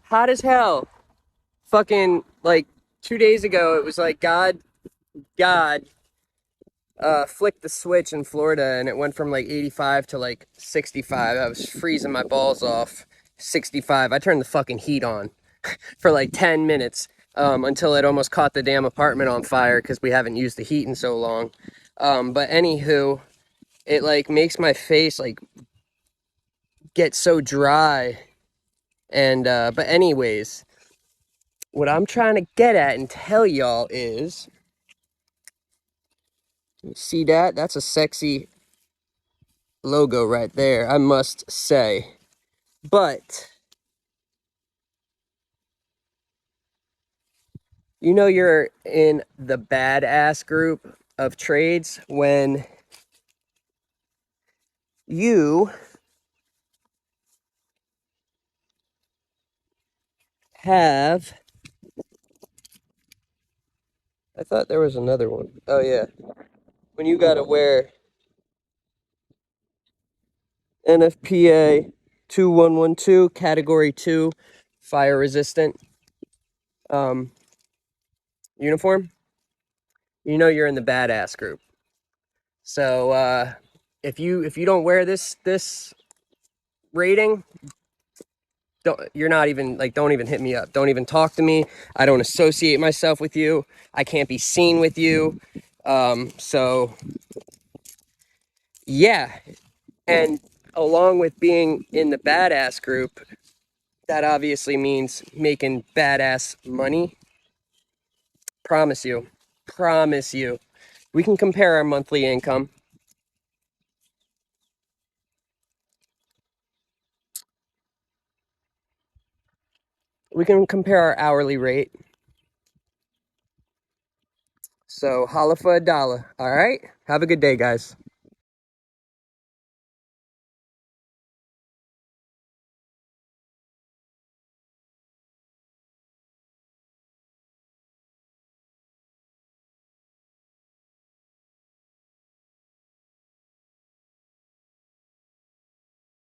hot as hell. Fucking like 2 days ago, it was like God flicked the switch in Florida and it went from like 85 to like 65. I was freezing my balls off. 65. I turned the fucking heat on for like 10 minutes until it almost caught the damn apartment on fire because we haven't used the heat in so long. But anywho, it like makes my face like get so dry. And but anyways, what I'm trying to get at and tell y'all is, you see that? That's a sexy logo right there, I must say. But you know you're in the badass group of trades when you have, I thought there was another one. Oh yeah. When you gotta wear NFPA 2112 category 2 fire resistant um uniform, you know you're in the badass group. So if you don't wear this rating, you're not even like, don't even hit me up. Don't even talk to me. I don't associate myself with you. I can't be seen with you. So yeah. And along with being in the badass group, that obviously means making badass money. Promise you. Promise you. We can compare our monthly income. We can compare our hourly rate. So holla for a dollar. All right. Have a good day, guys.